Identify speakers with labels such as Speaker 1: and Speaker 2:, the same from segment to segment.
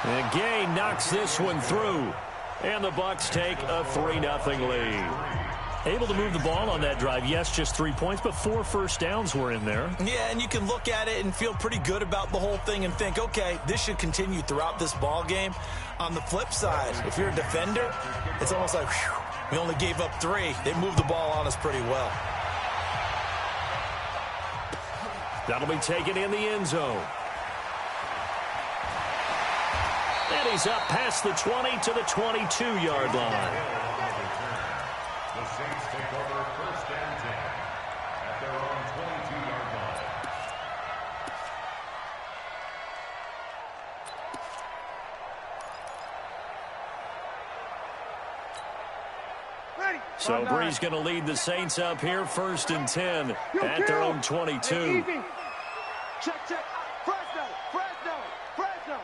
Speaker 1: And Gay knocks this one through. And the Bucks take a 3-0 lead. Able to move the ball on that drive. Yes, just 3 points, but 4 first downs were in there.
Speaker 2: Yeah, and you can look at it and feel pretty good about the whole thing and think, okay, this should continue throughout this ball game. On the flip side, if you're a defender, it's almost like, whew, we only gave up 3. They moved the ball on us pretty well.
Speaker 1: That'll be taken in the end zone. And he's up past the 20 to the 22-yard line.
Speaker 3: The Saints take over first and 10 at their own 22-yard
Speaker 4: Ready.
Speaker 1: So Bree's going to lead the Saints up here first and 10 at their own 22.
Speaker 4: Check, check. Fresno, Fresno, Fresno.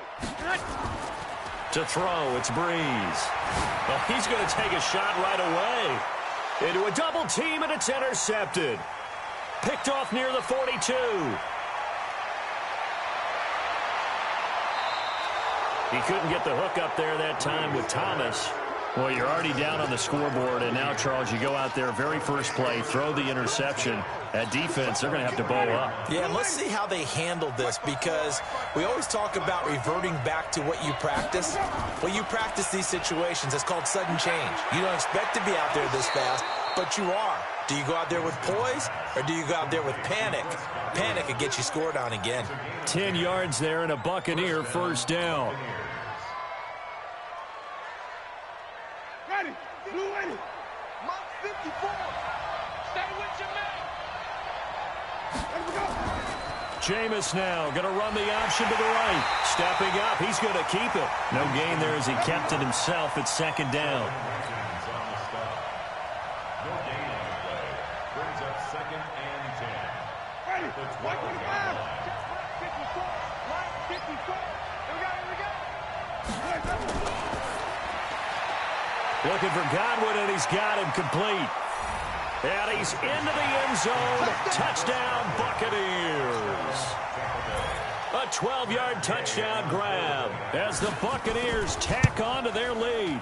Speaker 1: To throw, it's Breeze. Well, he's going to take a shot right away. Into a double team, and it's intercepted. Picked off near the 42. He couldn't get the hook up there that time with Thomas. Well, you're already down on the scoreboard, and now, Charles, you go out there, very first play, throw the interception. At defense, they're going to have to bow up.
Speaker 2: Yeah, and let's see how they handle this, because we always talk about reverting back to what you practice. Well, you practice these situations. It's called sudden change. You don't expect to be out there this fast, but you are. Do you go out there with poise, or do you go out there with panic? Panic could get you scored on again.
Speaker 1: 10 yards there and a Buccaneer first down.
Speaker 4: Ready. Blue ready. Mark 54. Stay with your man. Let go.
Speaker 1: Jameis now going to run the option to the right. Stepping up, he's going to keep it. No gain there as he kept it himself at second down.
Speaker 3: No gain on the play. Brings up second and 10.
Speaker 4: Ready.
Speaker 3: The
Speaker 4: 55.
Speaker 3: 12-yard line.
Speaker 4: 54. Line 54. Here we go.
Speaker 1: Looking for Godwin, and he's got him complete. And he's into the end zone. Touchdown, Buccaneers. A 12-yard touchdown grab as the Buccaneers tack on to their lead.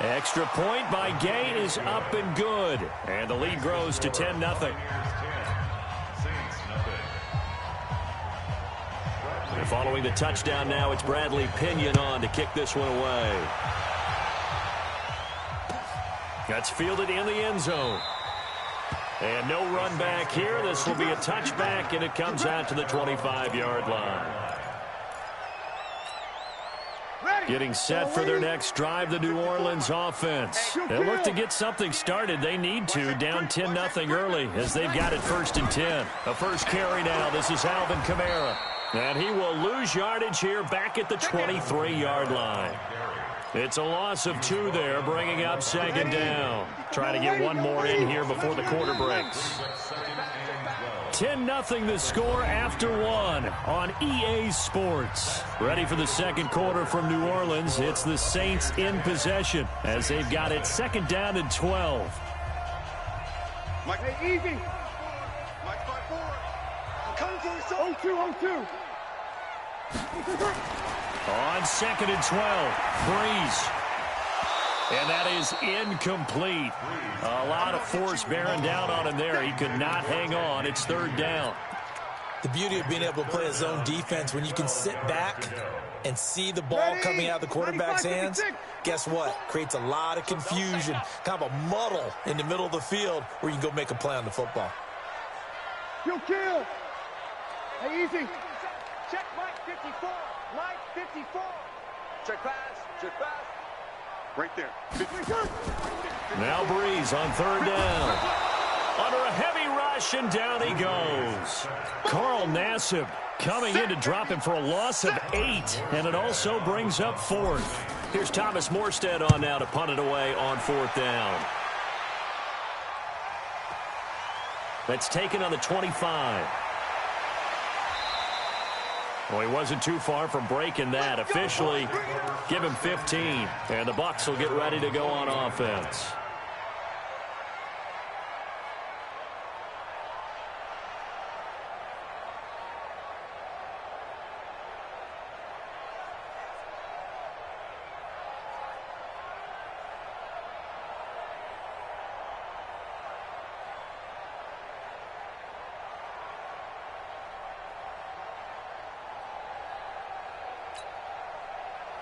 Speaker 1: Extra point by Gay is up and good. And the lead grows to 10-0. And following the touchdown now, it's Bradley Pinion on to kick this one away. That's fielded in the end zone. And no run back here. This will be a touchback, and it comes out to the 25-yard line. Getting set for their next drive, the New Orleans offense. They'll look to get something started. They need to, down 10-0 early as they've got it first and 10. A first carry now. This is Alvin Kamara. And he will lose yardage here back at the 23-yard line. It's a loss of 2 there, bringing up second down. Trying to get one more in here before the quarter breaks. 10-0 the score after 1 on EA Sports. Ready for the second quarter from New Orleans. It's the Saints in possession as they've got it second down and 12.
Speaker 4: Mike, hey, easy. Mike, 5-4. I'm coming to you. 0-2.
Speaker 1: On second and 12, Breeze. And that is incomplete. A lot of force bearing down on him there. He could not hang on. It's third down.
Speaker 2: The beauty of being able to play a zone defense when you can sit back and see the ball coming out of the quarterback's hands, guess what? Creates a lot of confusion, kind of a muddle in the middle of the field where you can go make a play on the football.
Speaker 4: Kill. Hey, easy. Check Mike 54. Mike 54. Check pass. Right there.
Speaker 1: Now Breeze on third down. Under a heavy rush, and down he goes. Carl Nassib coming in to drop him for a loss of 8, and it also brings up fourth. Here's Thomas Morstead on now to punt it away on fourth down. That's taken on the 25. Well, he wasn't too far from breaking that. Officially, give him 15. And the Bucs will get ready to go on offense.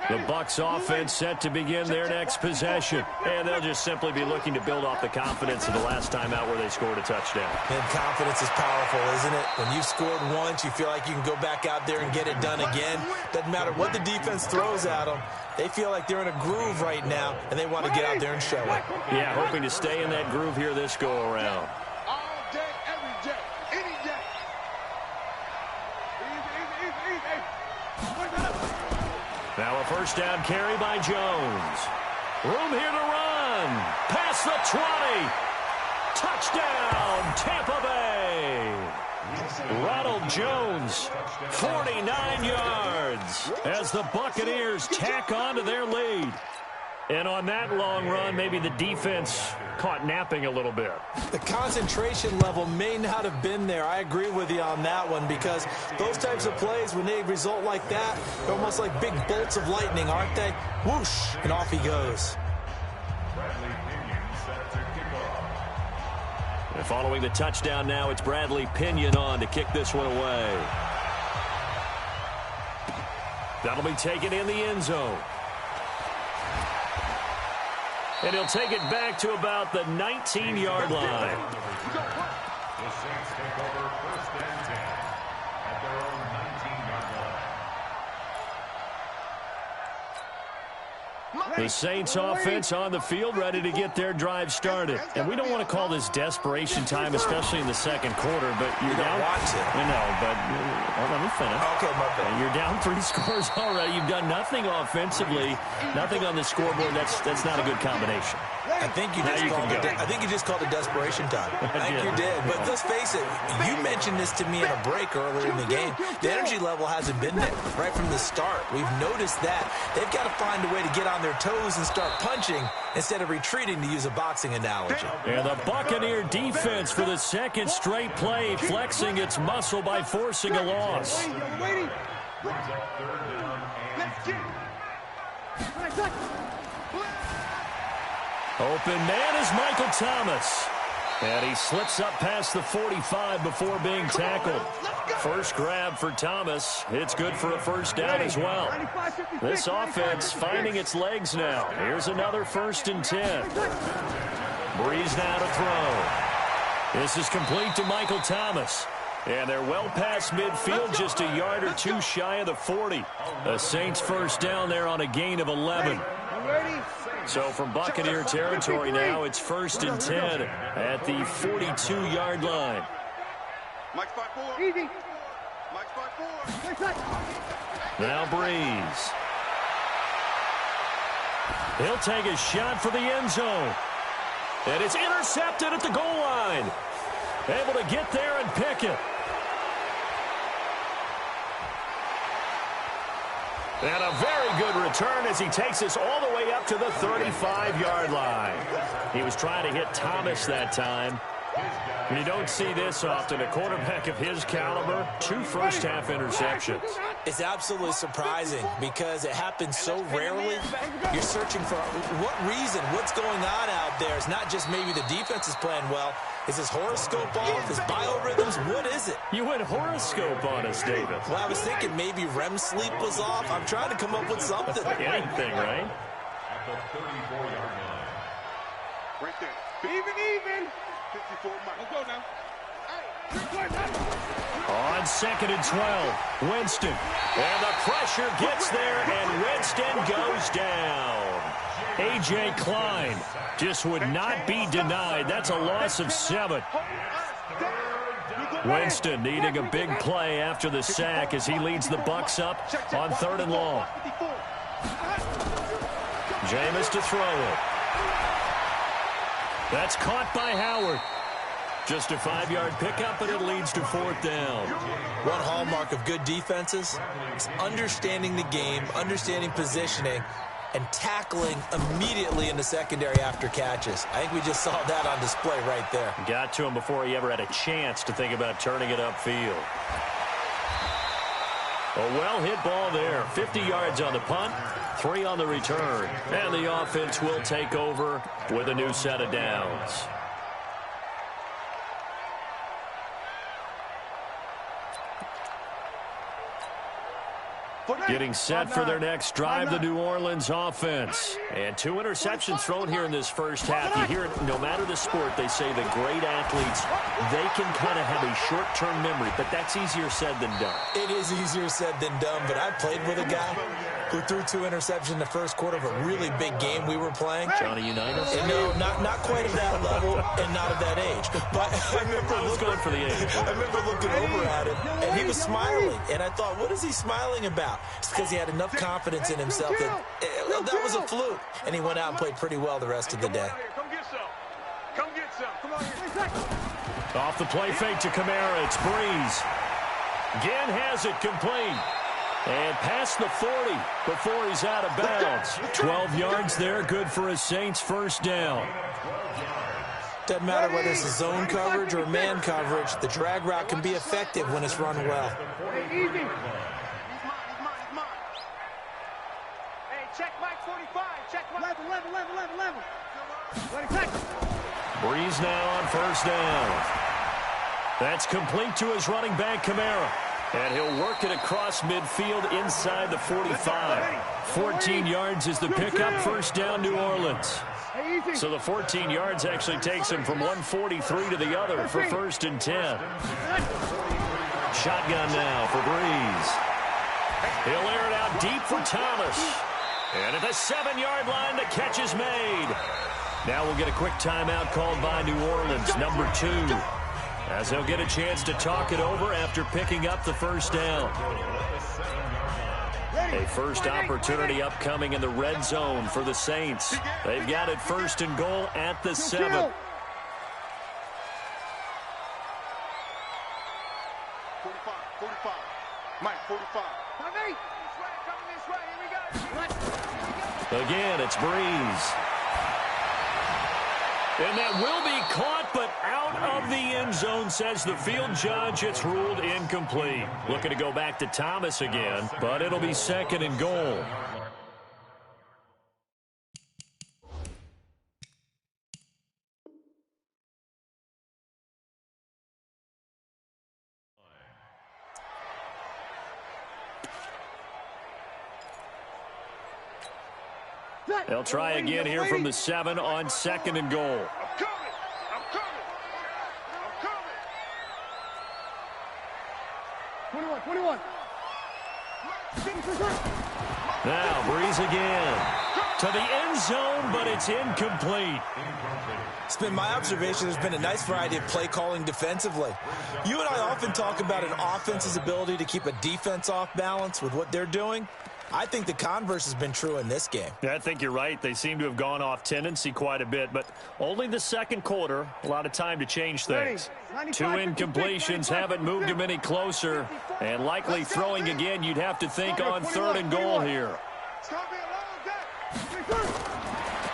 Speaker 1: The Bucs offense set to begin their next possession. And they'll just simply be looking to build off the confidence of the last time out where they scored a touchdown.
Speaker 2: And confidence is powerful, isn't it? When you've scored once, you feel like you can go back out there and get it done again. Doesn't matter what the defense throws at them. They feel like they're in a groove right now, and they want to get out there and show it.
Speaker 1: Yeah, hoping to stay in that groove here this go-around.
Speaker 4: All day, every day, any day.
Speaker 1: Now a first down carry by Jones. Room here to run. Past the 20. Touchdown, Tampa Bay. Ronald Jones, 49 yards, as the Buccaneers tack on to their lead. And on that long run, maybe the defense caught napping a little bit.
Speaker 2: The concentration level may not have been there. I agree with you on that one, because those types of plays, when they result like that, they're almost like big bolts of lightning, aren't they? Whoosh, and off he goes.
Speaker 1: And following the touchdown now, it's Bradley Pinion on to kick this one away. That'll be taken in the end zone. And he'll take it back to about the 19-yard line.
Speaker 3: The Saints take over first and 10 at their own 19-yard line.
Speaker 1: The Saints offense on the field, ready to get their drive started. And we don't want to call this desperation time, especially in the second quarter, but you're down. I know, but let me finish.
Speaker 2: Okay, my bad.
Speaker 1: You're down 3 scores already. You've done nothing offensively, nothing on the scoreboard. That's not a good combination.
Speaker 2: I think you just called it desperation time. I think you did. But let's face it, you mentioned this to me in a break earlier in the game. The energy level hasn't been there right from the start. We've noticed that. They've got to find a way to get on their toes and start punching instead of retreating, to use a boxing analogy.
Speaker 1: And the Buccaneer defense for the second straight play, flexing its muscle by forcing a loss.
Speaker 3: Brings up third down and 2.
Speaker 1: Open man is Michael Thomas. And he slips up past the 45 before being tackled. First grab for Thomas. It's good for a first down as well. This offense finding its legs now. Here's another 1st and 10. Breeze now to throw. This is complete to Michael Thomas. And they're well past midfield, just a yard or two shy of the 40. The Saints first down there on a gain of 11. So from Buccaneer territory now, it's 1st and 10 at the 42-yard line.
Speaker 4: Mike spot 4. Easy. Mike spot 4.
Speaker 1: Now Breeze. He'll take a shot for the end zone. And it's intercepted at the goal line. Able to get there and pick it. And a very good return as he takes us all the way up to the 35-yard line. He was trying to hit Thomas that time. And you don't see this often. A quarterback of his caliber, 2 first-half interceptions.
Speaker 2: It's absolutely surprising because it happens so rarely. You're searching for what reason, what's going on out there. It's not just maybe the defense is playing well. Is his horoscope off? His biorhythms? What is it?
Speaker 1: You went horoscope on us, David.
Speaker 2: Well, I was thinking maybe REM sleep was off. I'm trying to come up with something.
Speaker 1: Anything, right?
Speaker 3: At the 34-yard line.
Speaker 4: Right there. Even. 54, Mike. Let's go now.
Speaker 1: On 2nd and 12, Winston. And the pressure gets there, and Winston goes down. A.J. Klein just would not be denied. That's a loss of 7. Winston needing a big play after the sack as he leads the Bucs up on 3rd and long. Jameis to throw it. That's caught by Howard. Just a 5-yard pickup, and it leads to 4th down.
Speaker 2: One hallmark of good defenses is understanding the game, understanding positioning, and tackling immediately in the secondary after catches. I think we just saw that on display right there.
Speaker 1: Got to him before he ever had a chance to think about turning it upfield. A well-hit ball there. 50 yards on the punt, 3 on the return. And the offense will take over with a new set of downs. Getting set for their next drive, the New Orleans offense. And 2 interceptions thrown here in this first half. You hear it, no matter the sport, they say the great athletes, they can kind of have a short-term memory, but that's easier said than done.
Speaker 2: It is easier said than done, but I played with a guy who threw 2 interceptions in the first quarter of a really big game we were playing.
Speaker 1: Johnny Unitas?
Speaker 2: No, not quite at that level and not at that age. But I remember
Speaker 1: going for the age.
Speaker 2: I remember looking over at him, and he was smiling. And I thought, what is he smiling about? It's because he had enough confidence in himself that that was a fluke. And he went out and played pretty well the rest of the day.
Speaker 4: Come get some. Come get some. Come on here.
Speaker 1: Off the play fake to Kamara, it's Breeze. Ginn has it complete. And past the 40 before he's out of bounds. 12 yards there, good for a Saints first down.
Speaker 2: Doesn't matter whether it's a zone coverage or man coverage, the drag route can be effective when it's run well.
Speaker 4: Hey, easy. He's mine. Hey, check Mike 45. Check Mike. Level. Ready, check.
Speaker 1: Breeze now on first down. That's complete to his running back, Kamara. And he'll work it across midfield inside the 45. 14 yards is the pickup, first down, New Orleans. So the 14 yards actually takes him from 143 to the other for first and 10. Shotgun now for Breeze. He'll air it out deep for Thomas. And at the 7-yard line, the catch is made. Now we'll get a quick timeout called by New Orleans, number 2. As they'll get a chance to talk it over after picking up the first down. A first opportunity upcoming in the red zone for the Saints. They've got it first and goal at the 7.
Speaker 4: 45. Mike, 45. Coming this way. Here we go.
Speaker 1: Again, it's Breeze. And that will be caught, but out of the end zone, says the field judge. It's ruled incomplete. Looking to go back to Thomas again, but it'll be second and goal. They'll try again here from the 7 on second and goal.
Speaker 4: I'm coming. 21.
Speaker 1: Now Breeze again to the end zone, but it's incomplete.
Speaker 2: It's been my observation there's been a nice variety of play calling defensively. You and I often talk about an offense's ability to keep a defense off balance with what they're doing. I think the converse has been true in this game.
Speaker 1: Yeah, I think you're right. They seem to have gone off tendency quite a bit, but only the second quarter, a lot of time to change things. 2 incompletions haven't moved him any closer, and likely throwing again, you'd have to think on third and goal here.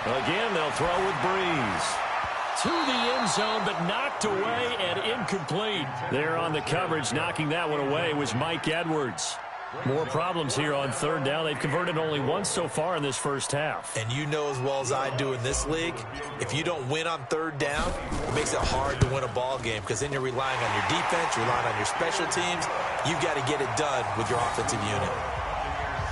Speaker 1: Again, they'll throw with Breeze. To the end zone, but knocked away and incomplete. There on the coverage, knocking that one away was Mike Edwards. More problems here on third down. They've converted only once so far in this first half.
Speaker 2: And you know as well as I do in this league, if you don't win on third down, it makes it hard to win a ball game because then you're relying on your defense, you're relying on your special teams. You've got to get it done with your offensive unit.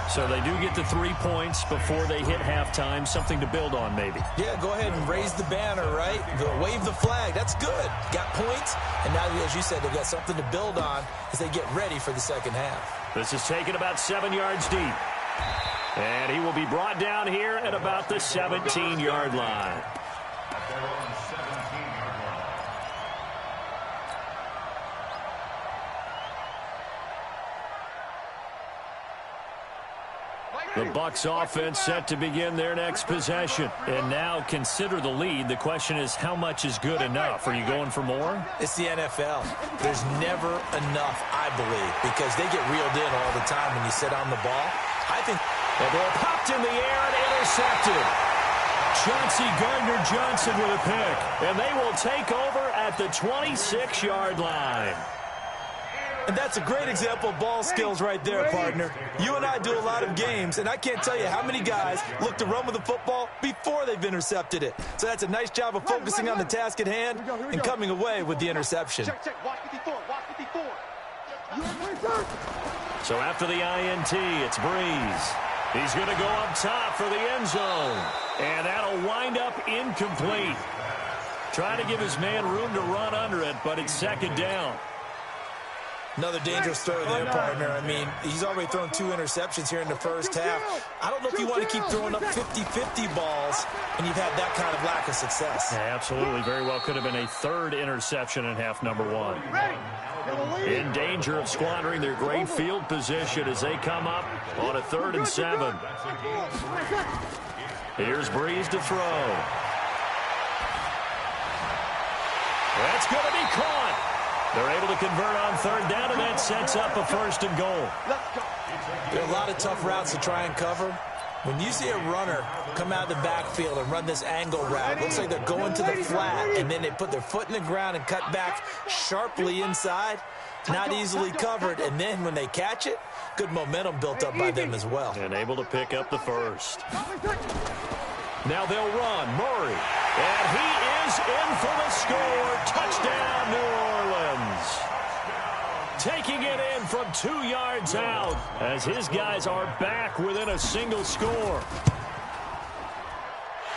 Speaker 1: So they do get the 3 points before they hit halftime, something to build on maybe.
Speaker 2: Yeah, go ahead and raise the banner, right? Wave the flag. That's good. Got points, and now, as you said, they've got something to build on as they get ready for the second half.
Speaker 1: This is taken about 7 yards deep. And he will be brought down here at about the 17-yard line. The Bucs offense set to begin their next possession. And now consider the lead. The question is, how much is good enough? Are you going for more?
Speaker 2: It's the NFL. There's never enough, I believe, because they get reeled in all the time when you sit on the ball. I think
Speaker 1: the ball popped in the air and intercepted. Chauncey Gardner-Johnson with a pick. And they will take over at the 26-yard line.
Speaker 2: And that's a great example of ball skills right there, partner. You and I do a lot of games, and I can't tell you how many guys look to run with the football before they've intercepted it. So that's a nice job of focusing on the task at hand and coming away with the interception.
Speaker 4: Check. Watch 54.
Speaker 1: So after the INT, it's Breeze. He's going to go up top for the end zone. And that'll wind up incomplete. Trying to give his man room to run under it, but it's second down.
Speaker 2: Another dangerous throw there, partner. I mean, he's already thrown 2 interceptions here in the first half. I don't know if you want to keep throwing up 50-50 balls and you've had that kind of lack of success.
Speaker 1: Yeah, absolutely. Very well could have been a 3rd interception in half number 1. In danger of squandering their great field position as they come up on a 3rd and 7. Here's Breeze to throw. That's going to be caught. They're able to convert on 3rd down, and that sets up a 1st and goal.
Speaker 2: There are a lot of tough routes to try and cover. When you see a runner come out of the backfield and run this angle route, looks like they're going to the flat, and then they put their foot in the ground and cut back sharply inside. Not easily covered, and then when they catch it, good momentum built up by them as well.
Speaker 1: And able to pick up the 1st. Now they'll run. Murray. And he is in for the score. Touchdown, New Orleans. Taking it in from 2 yards out as his guys are back within a single score.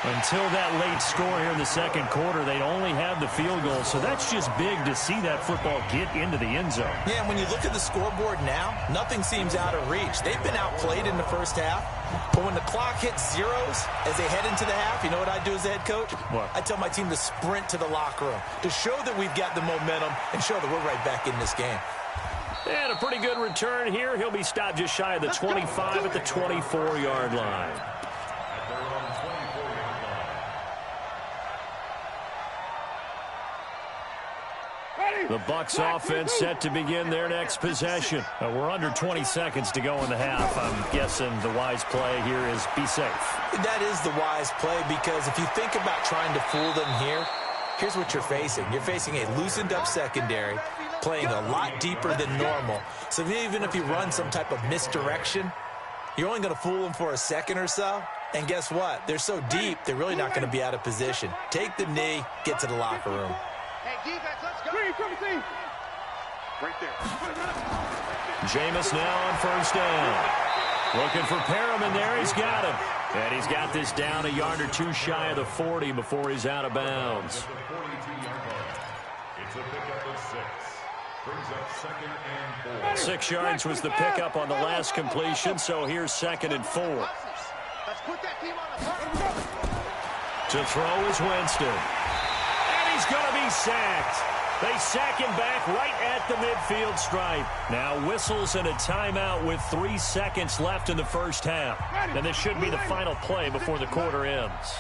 Speaker 1: Until that late score here in the second quarter, they'd only have the field goal, so that's just big to see that football get into the end zone.
Speaker 2: Yeah, and when you look at the scoreboard now, nothing seems out of reach. They've been outplayed in the first half, but when the clock hits zeros as they head into the half, you know what I do as the head coach?
Speaker 1: What?
Speaker 2: I tell my team to sprint to the locker room to show that we've got the momentum and show that we're right back in this game.
Speaker 1: And a pretty good return here. He'll be stopped just shy of the 25 at the 24-yard line. The Bucs offense set to begin their next possession. We're under 20 seconds to go in the half. I'm guessing the wise play here is be safe.
Speaker 2: That is the wise play, because if you think about trying to fool them here, here's what you're facing. You're facing a loosened up secondary, playing a lot deeper than normal. So even if you run some type of misdirection, you're only going to fool them for a second or so. And guess what? They're so deep, they're really not going to be out of position. Take the knee, get to the locker room.
Speaker 4: Hey, defense, let's go. Right there.
Speaker 1: Jameis now on 1st down. Looking for Perriman there. He's got him. And he's got this down a yard or 2 shy of the 40 before he's out of bounds.
Speaker 3: It's a pickup of 6. Brings up 2nd and 4.
Speaker 1: 6 yards was the pickup on the last completion, so here's 2nd and 4.
Speaker 4: Let's put that team on the front.
Speaker 1: To throw is Winston. And he's going to be sacked. They sack him back right at the midfield stripe. Now whistles and a timeout with 3 seconds left in the first half. And this should be the final play before the quarter ends.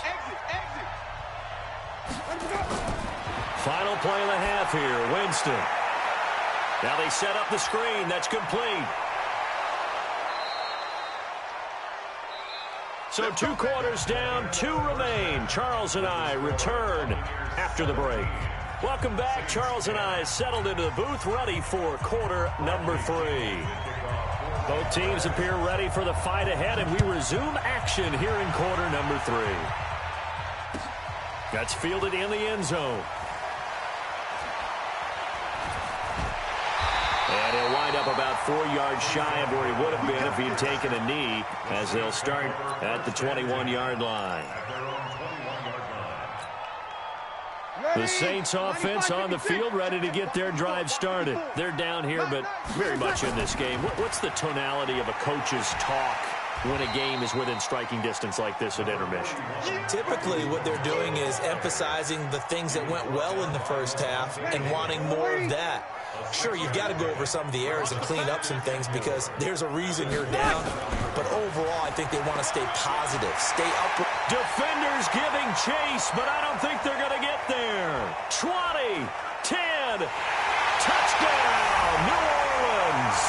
Speaker 1: Final play of the half here, Winston. Now they set up the screen. That's complete. So 2 quarters down, 2 remain. Charles and I return after the break. Welcome back. Charles and I settled into the booth, ready for quarter number 3. Both teams appear ready for the fight ahead, and we resume action here in quarter number 3. That's fielded in the end zone. And he'll wind up about 4 yards shy of where he would have been if he'd taken a knee, as they'll start at the 21-yard line. The Saints offense on the field, ready to get their drive started. They're down here, but very much in this game. What's the tonality of a coach's talk when a game is within striking distance like this at intermission?
Speaker 2: Typically, what they're doing is emphasizing the things that went well in the first half and wanting more of that. Sure, you've got to go over some of the errors and clean up some things because there's a reason you're down. But overall, I think they want to stay positive, stay up.
Speaker 1: Defenders giving chase, but I don't think they're going to get there. 20, 10, touchdown, New Orleans.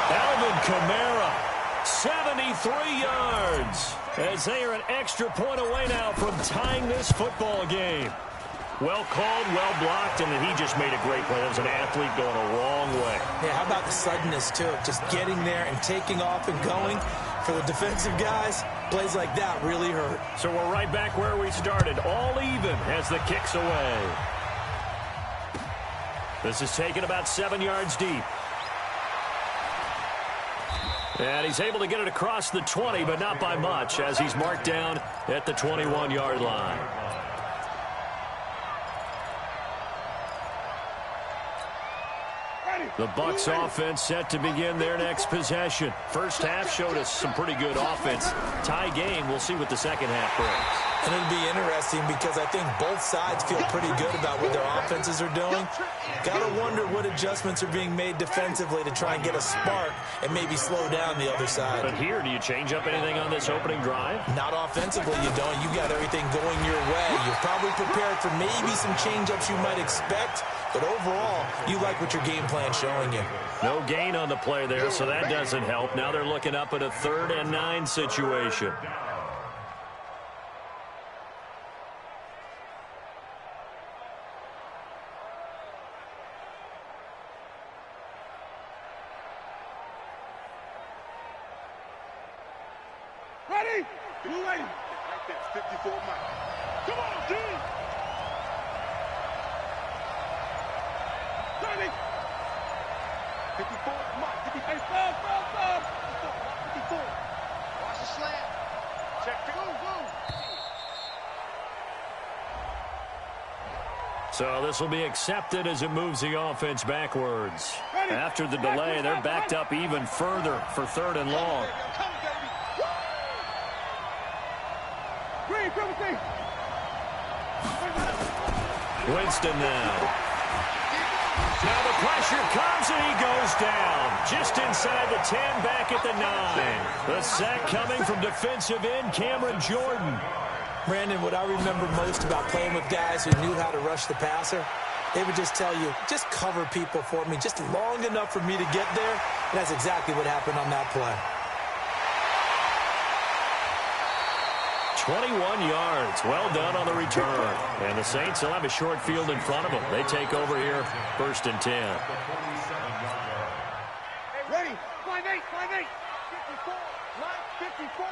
Speaker 1: Alvin Kamara, 73 yards, as they are an extra point away now from tying this football game. Well called, well blocked, and then he just made a great play. That was an athlete going a long way.
Speaker 2: Yeah, how about the suddenness, too? Just getting there and taking off and going. For the defensive guys, plays like that really hurt.
Speaker 1: So we're right back where we started, all even as the kick's away. This is taken about 7 yards deep. And he's able to get it across the 20, but not by much, as he's marked down at the 21-yard line. The Bucs offense set to begin their next possession. First half showed us some pretty good offense. Tie game. We'll see what the second half brings.
Speaker 2: And it'll be interesting because I think both sides feel pretty good about what their offenses are doing. Got to wonder what adjustments are being made defensively to try and get a spark and maybe slow down the other side.
Speaker 1: But here, do you change up anything on this opening drive?
Speaker 2: Not offensively, you don't. You got everything going your way. You're probably prepared for maybe some change-ups you might expect, but overall, you like what your game plan's showing you.
Speaker 1: No gain on the play there, so that doesn't help. Now they're looking up at a 3rd and 9 situation.
Speaker 4: Ready? Blue lady. Right there, 54 Mike. Come on, G. 30. 54 Mike. 54. Watch the slant. Check the go.
Speaker 1: So this will be accepted as it moves the offense backwards. After the delay, they're backed up even further for 3rd and long. Winston now. Now the pressure comes and he goes down. Just inside the 10, back at the 9. The sack coming from defensive end Cameron Jordan.
Speaker 2: Brandon, what I remember most about playing with guys who knew how to rush the passer, they would just tell you, just cover people for me, just long enough for me to get there. And that's exactly what happened on that play.
Speaker 1: 21 yards. Well done on the return. And the Saints will have a short field in front of them. They take over here, 1st and 10.
Speaker 4: Ready? 5-8. 54. Line 54.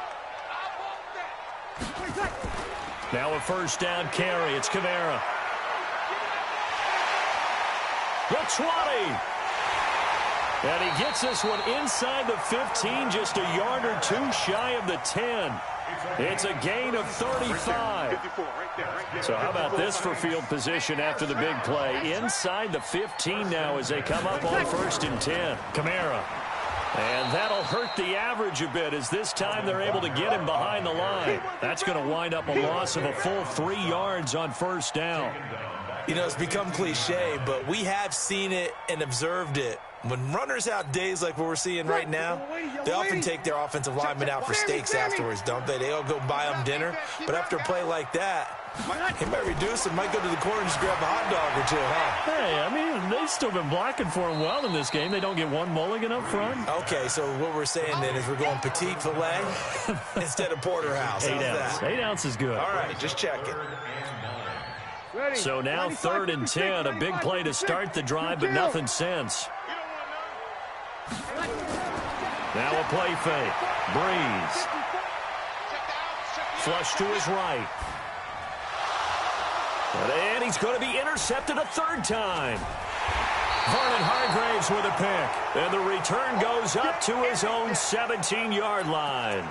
Speaker 1: Now a 1st down carry. It's Kamara. The 20. And he gets this one inside the 15, just a yard or two shy of the 10. It's a gain of 35. So how about this for field position after the big play? Inside the 15 now as they come up on 1st and 10. Kamara. And that'll hurt the average a bit as this time they're able to get him behind the line. That's going to wind up a loss of a full 3 yards on 1st down.
Speaker 2: You know, it's become cliche, but we have seen it and observed it. When runners have days like what we're seeing right now, they often take their offensive linemen out for steaks afterwards, don't they? They all go buy them dinner. But after a play like that, he might reduce and might go to the corner and just grab a hot dog or two, huh?
Speaker 1: Hey, I mean, they've still been blocking for him well in this game. They don't get one mulligan up front.
Speaker 2: Okay, so what we're saying then is we're going petite filet instead of porterhouse.
Speaker 1: 8 ounce. 8 ounce is good.
Speaker 2: All right, just check it.
Speaker 1: So now 3rd and 10, a big play to start the drive, but nothing since. Now a play fake. Breeze. Flush to his right. And he's going to be intercepted a 3rd time. Vernon Hargraves with a pick. And the return goes up to his own 17-yard line.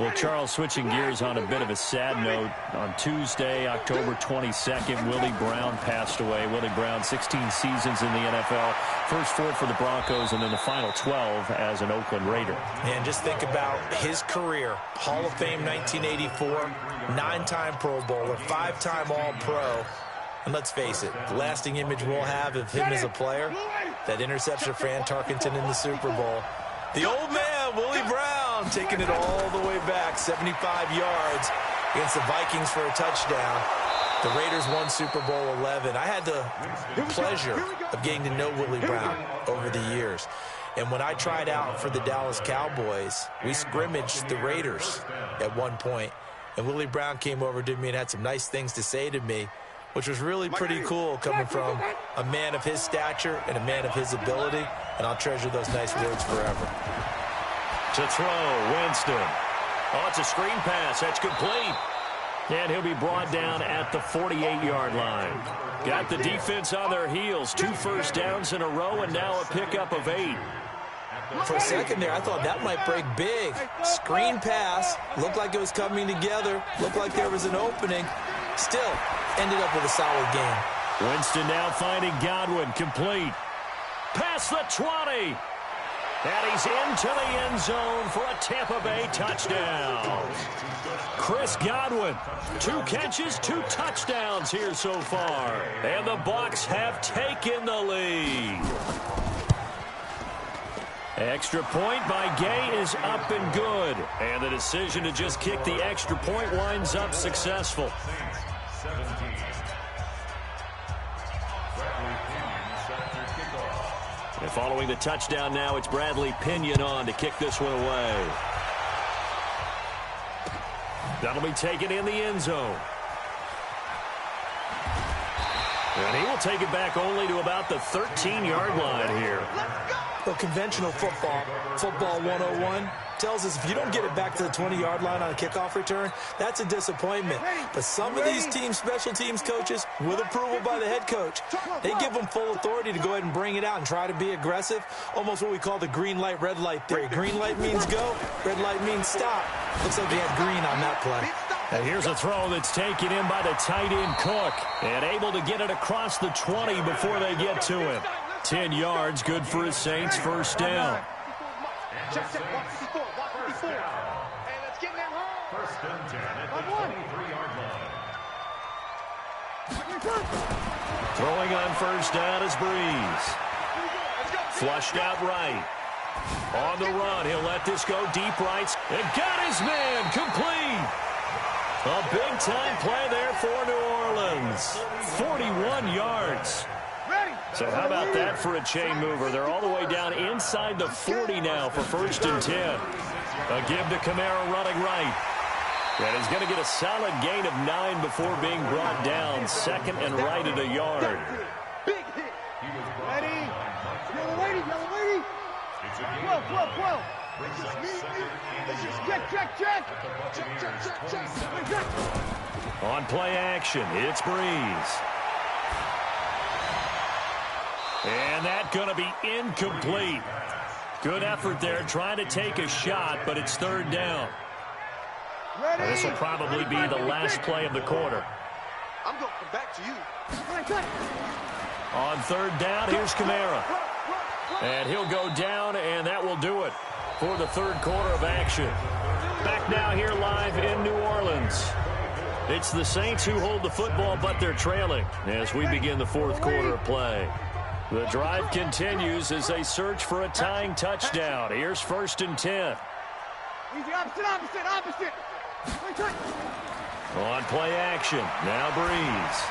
Speaker 1: Well, Charles, switching gears on a bit of a sad note. On Tuesday, October 22nd, Willie Brown passed away. Willie Brown, 16 seasons in the NFL. First 4 for the Broncos, and then the final 12 as an Oakland Raider.
Speaker 2: And just think about his career. Hall of Fame 1984, 9-time Pro Bowler, 5-time All-Pro. And let's face it, the lasting image we'll have of him as a player, that interception of Fran Tarkenton in the Super Bowl. The old man, Willie Brown, taking it all the way back, 75 yards against the Vikings for a touchdown. The Raiders won Super Bowl 11. I had the pleasure of getting to know Willie Brown over the years. And when I tried out for the Dallas Cowboys, we scrimmaged the Raiders at one point. And Willie Brown came over to me and had some nice things to say to me, which was really pretty cool coming from a man of his stature and a man of his ability. And I'll treasure those nice words forever.
Speaker 1: To throw, Winston. Oh, it's a screen pass. That's complete. And he'll be brought down at the 48-yard line. Got the defense on their heels. 2 first downs in a row, and now a pickup of 8.
Speaker 2: For a second there, I thought that might break big. Screen pass, looked like it was coming together, looked like there was an opening. Still, ended up with a solid game.
Speaker 1: Winston now finding Godwin, complete. Past the 20. And he's into the end zone for a Tampa Bay touchdown. Chris Godwin, 2 catches, 2 touchdowns here so far. And the Bucs have taken the lead. Extra point by Gay is up and good. And the decision to just kick the extra point winds up successful. And following the touchdown now, it's Bradley Pinion on to kick this one away. That'll be taken in the end zone. And he will take it back only to about the 13-yard line here.
Speaker 2: Well, conventional football 101, tells us if you don't get it back to the 20-yard line on a kickoff return, that's a disappointment. But some of these teams, special teams coaches, with approval by the head coach, they give them full authority to go ahead and bring it out and try to be aggressive, almost what we call the green light, red light theory. Green light means go, red light means stop. Looks like they had green on that play.
Speaker 1: And here's a throw that's taken in by the tight end Cook, and able to get it across the 20 before they get to him. 10 yards, good for his Saints, first down.
Speaker 4: Check, 154, 154. Hey, let's get in there home.
Speaker 3: First and 10 at the 23-yard line.
Speaker 1: Throwing on first down is Breeze. Flushed out right. On the run, he'll let this go deep right. And got his man, complete. A big-time play there for New Orleans. 41 yards. So how about that for a chain mover? They're all the way down inside the 40 now for first and 10. A give to Kamara running right. And he's going to get a solid gain of 9 before being brought down. Second and right at a yard.
Speaker 4: Big hit. Ready? Yellow lady. 12. Let's just check.
Speaker 1: On play action, it's Breeze. And that's going to be incomplete. Good effort there trying to take a shot, but it's third down. Well, this will probably be the last play of the quarter.
Speaker 4: I'm going to come back to you.
Speaker 1: On third down, here's Kamara. And he'll go down, and that will do it for the third quarter of action. Back now here live in New Orleans. It's the Saints who hold the football, but they're trailing as we begin the fourth quarter of play. The drive continues as they search for a tying touchdown. Here's first and 10.
Speaker 4: Easy, opposite.
Speaker 1: On play action, now Breeze.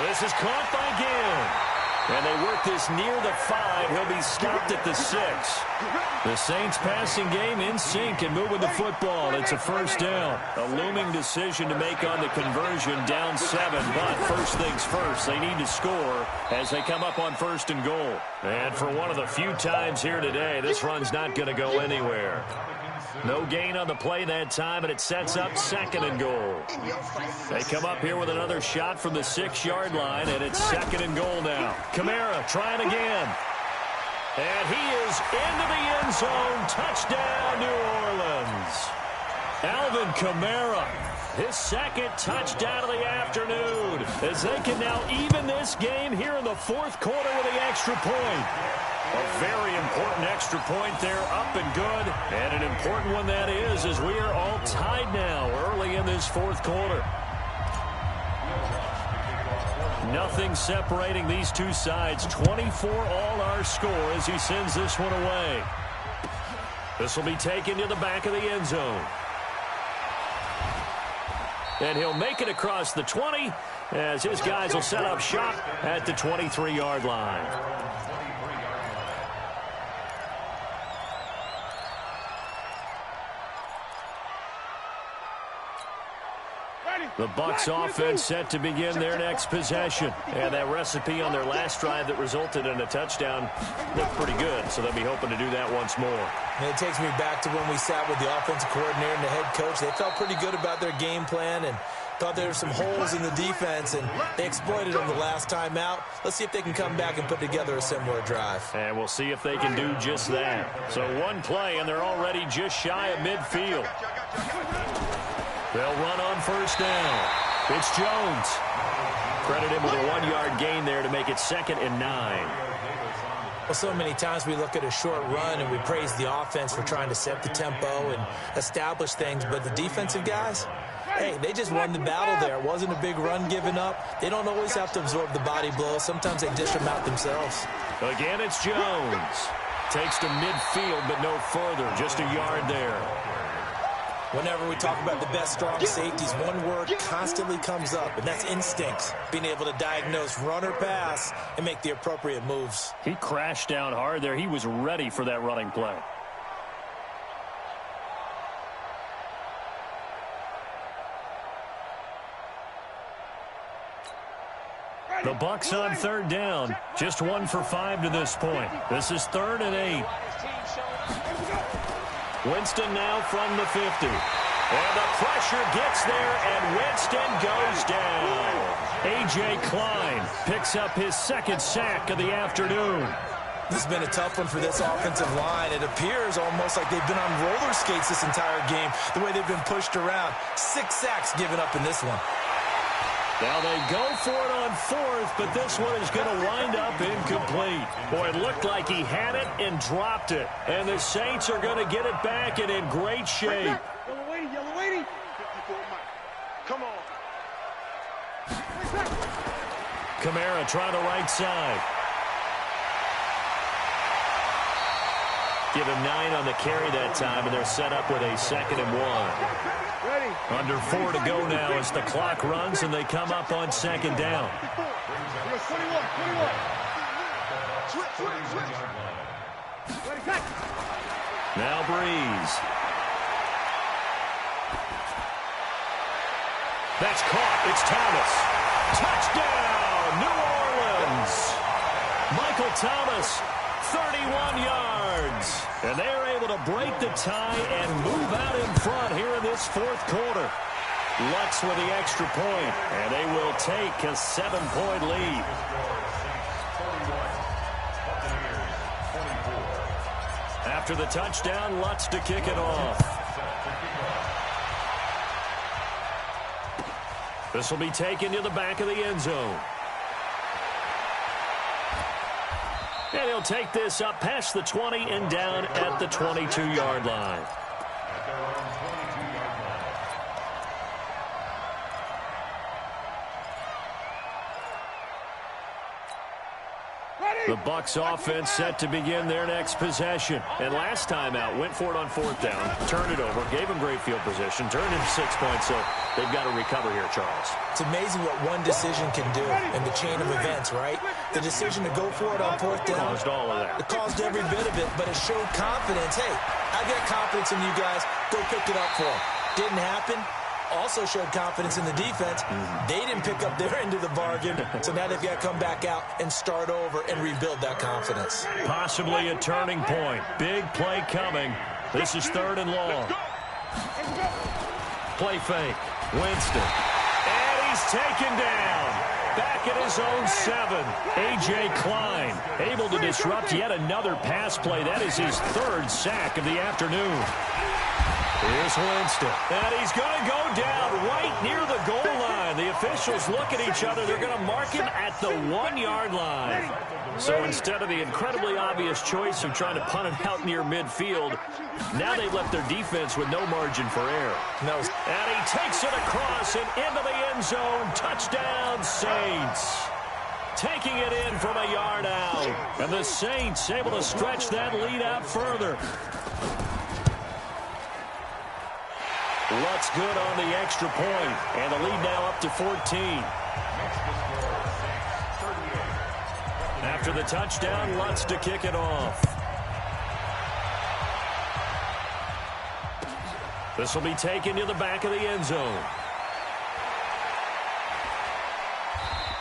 Speaker 1: This is caught by Gill. And they work this near the 5. He'll be stopped at the 6. The Saints passing game in sync and moving the football. It's a first down. A looming decision to make on the conversion, down 7. But first things first, they need to score as they come up on first and goal. And for one of the few times here today, this run's not going to go anywhere. No gain on the play that time, and it sets up second and goal. They come up here with another shot from the 6-yard line, and it's second and goal now. Kamara trying again. And he is into the end zone. Touchdown, New Orleans. Alvin Kamara, his second touchdown of the afternoon, as they can now even this game here in the fourth quarter with the extra point. A very important extra point there, up and good. And an important one that is, as we are all tied now early in this fourth quarter. Nothing separating these two sides. 24 all our score as he sends this one away. This will be taken to the back of the end zone. And he'll make it across the 20 as his guys will set up shop at the 23-yard line. The Bucs offense set to begin their next possession. And that recipe on their last drive that resulted in a touchdown looked pretty good, so they'll be hoping to do that once more.
Speaker 2: And it takes me back to when we sat with the offensive coordinator and the head coach. They felt pretty good about their game plan, and Thought there were some holes in the defense, and they exploited them the last time out. Let's see if they can come back and put together a similar drive.
Speaker 1: And we'll see if they can do just that. So one play, and they're already just shy of midfield. They'll run on first down. It's Jones. Credit him with a 1-yard gain there to make it 2nd and 9.
Speaker 2: Well, so many times we look at a short run and we praise the offense for trying to set the tempo and establish things, but the defensive guys, hey, they just won the battle there. It wasn't a big run given up. They don't always have to absorb the body blows. Sometimes they dish them out themselves.
Speaker 1: Again, it's Jones. Takes to midfield, but no further. Just a yard there.
Speaker 2: Whenever we talk about the best strong safeties, one word constantly comes up, and that's instinct. Being able to diagnose run or pass and make the appropriate moves.
Speaker 1: He crashed down hard there. He was ready for that running play. The Bucs on 3rd down. Just 1 for 5 to this point. This is 3rd and 8. Winston now from the 50. And the pressure gets there, and Winston goes down. A.J. Klein picks up his 2nd sack of the afternoon.
Speaker 2: This has been a tough one for this offensive line. It appears almost like they've been on roller skates this entire game, the way they've been pushed around. 6 sacks given up in this one.
Speaker 1: Now they go for it on 4th, but this one is going to wind up incomplete. Boy, it looked like he had it and dropped it. And the Saints are going to get it back and in great shape.
Speaker 4: Yellow lady. 54 Mike. Come on.
Speaker 1: Kamara trying the right side. Give him 9 on the carry that time, and they're set up with a 2nd and 1.
Speaker 4: Ready.
Speaker 1: Under 4 to go now as the clock runs, and they come up on 2nd down.
Speaker 4: 21. Switch. Ready, cut.
Speaker 1: Now Breeze. That's caught. It's Thomas. Touchdown, New Orleans. Michael Thomas, 31 yards. And they're able to break the tie and move out in front here in this 4th quarter. Lutz with the extra point, and they will take a 7-point lead. After the touchdown, Lutz to kick it off. This will be taken to the back of the end zone. And he'll take this up past the 20 and down at the 22-yard line. The Bucs offense set to begin their next possession. And last time out, went for it on 4th down, turned it over, gave them great field position, turned into 6 points, so they've got to recover here, Charles.
Speaker 2: It's amazing what one decision can do in the chain of events, right? The decision to go for it on 4th down.
Speaker 1: Caused all of that.
Speaker 2: It caused every bit of it, but it showed confidence. Hey, I got confidence in you guys. Go pick it up for them. Didn't happen. Also showed confidence in the defense. They didn't pick up their end of the bargain, so now they've got to come back out and start over and rebuild that confidence.
Speaker 1: Possibly a turning point. Big play coming. This is 3rd and long. Play fake. Winston. And he's taken down. Back at his own 7. A.J. Klein able to disrupt yet another pass play. That is his 3rd sack of the afternoon. Here's Winston. And he's going to go down right near the goal line. The officials look at each other. They're going to mark him at the 1-yard line. So instead of the incredibly obvious choice of trying to punt it out near midfield, now they've left their defense with no margin for error.
Speaker 2: No.
Speaker 1: And he takes it across and into the end zone. Touchdown, Saints. Taking it in from a yard out. And the Saints able to stretch that lead out further. Lutz good on the extra point, and the lead now up to 14. After the touchdown, Lutz to kick it off. This will be taken to the back of the end zone.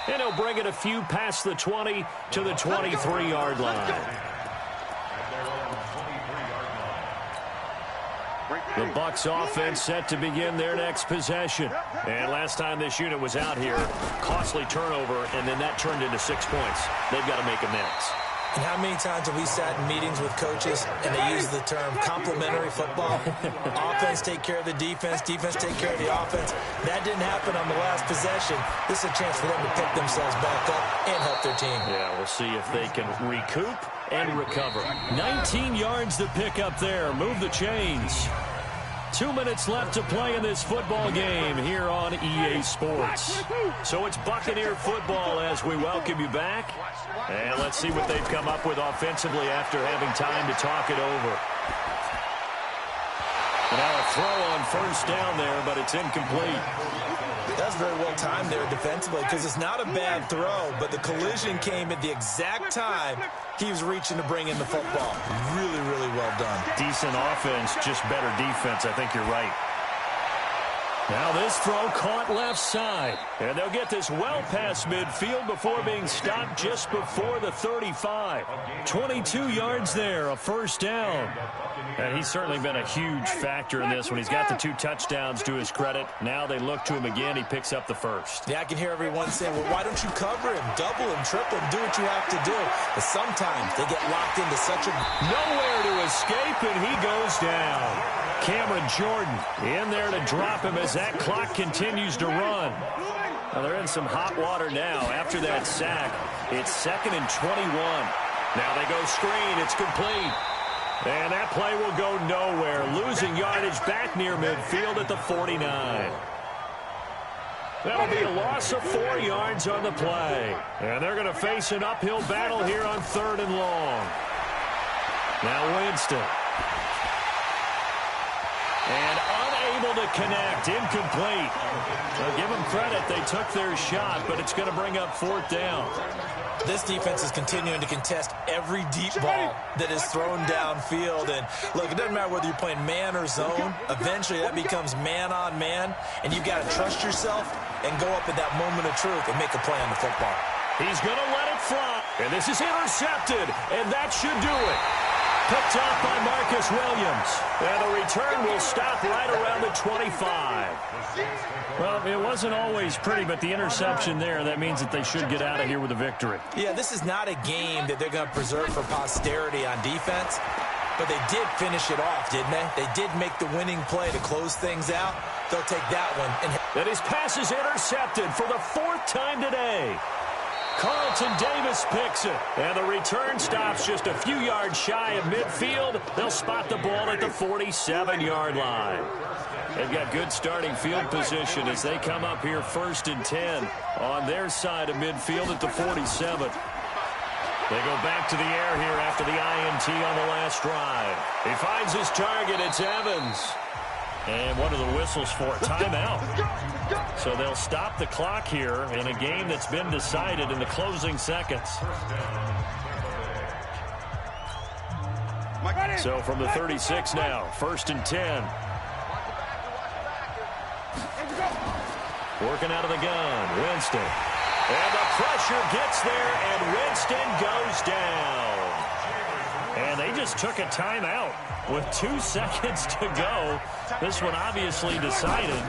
Speaker 1: And he'll bring it a few past the 20 to the 23-yard line. The Bucs offense set to begin their next possession. And last time this unit was out here, costly turnover, and then that turned into 6 points. They've got to make amends.
Speaker 2: And how many times have we sat in meetings with coaches and they use the term complementary football? Offense take care of the defense, defense take care of the offense. That didn't happen on the last possession. This is a chance for them to pick themselves back up and help their team.
Speaker 1: Yeah, we'll see if they can recoup and recover. 19 yards to pick up there. Move the chains. 2 minutes left to play in this football game here on EA Sports. So it's Buccaneer football as we welcome you back. And let's see what they've come up with offensively after having time to talk it over. Now a throw on first down there, but it's incomplete.
Speaker 2: That's very well timed there defensively because it's not a bad throw, but the collision came at the exact time he was reaching to bring in the football. Really, really well done.
Speaker 1: Decent offense, just better defense. I think you're right. Now this throw caught left side. And they'll get this well past midfield before being stopped just before the 35. 22 yards there, a first down. And he's certainly been a huge factor in this when he's got the 2 touchdowns to his credit. Now they look to him again. He picks up the first.
Speaker 2: Yeah, I can hear everyone saying, well, why don't you cover him, double him, triple him, do what you have to do. But sometimes they get locked into such a...
Speaker 1: Nowhere to escape, and he goes down. Cameron Jordan in there to drop him as that clock continues to run. Now they're in some hot water now. After that sack, it's 2nd and 21. Now they go screen. It's complete. And that play will go nowhere. Losing yardage back near midfield at the 49. That'll be a loss of 4 yards on the play. And they're going to face an uphill battle here on 3rd and long. Now Winston. And unable to connect. Incomplete. Well, give them credit. They took their shot, but it's going to bring up 4th down.
Speaker 2: This defense is continuing to contest every deep ball that is thrown downfield. And, look, it doesn't matter whether you're playing man or zone. Eventually, that becomes man-on-man. And you've got to trust yourself and go up at that moment of truth and make a play on the football.
Speaker 1: He's going to let it fly. And this is intercepted. And that should do it. Picked off by Marcus Williams. And the return will stop right around the 25. Well, it wasn't always pretty, but the interception there, that means that they should get out of here with a victory.
Speaker 2: Yeah, this is not a game that they're going to preserve for posterity on defense, but they did finish it off, didn't they? They did make the winning play to close things out. They'll take that one.
Speaker 1: And his pass is intercepted for the 4th time today. Carlton Davis picks it. And the return stops just a few yards shy of midfield. They'll spot the ball at the 47-yard line. They've got good starting field position as they come up here 1st and 10 on their side of midfield at the 47. They go back to the air here after the INT on the last drive. He finds his target. It's Evans. And what are the whistles for? Timeout. So they'll stop the clock here in a game that's been decided in the closing seconds. So from the 36 now, 1st and 10. Working out of the gun, Winston. And the pressure gets there, and Winston goes down. And they just took a timeout with 2 seconds to go. This one obviously decided.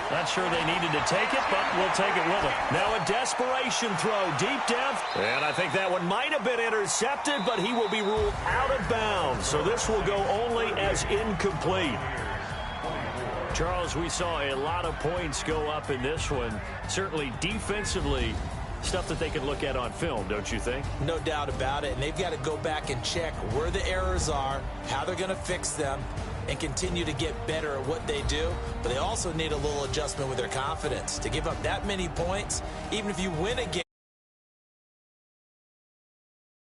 Speaker 1: Not sure they needed to take it, but we'll take it with them. Now a desperation throw deep down. And I think that one might have been intercepted, but he will be ruled out of bounds. So this will go only as incomplete. Charles, we saw a lot of points go up in this one. Certainly defensively, stuff that they can look at on film, don't you think?
Speaker 2: No doubt about it. And they've got to go back and check where the errors are, how they're going to fix them, and continue to get better at what they do. But they also need a little adjustment with their confidence. To give up that many points, even if you win a game,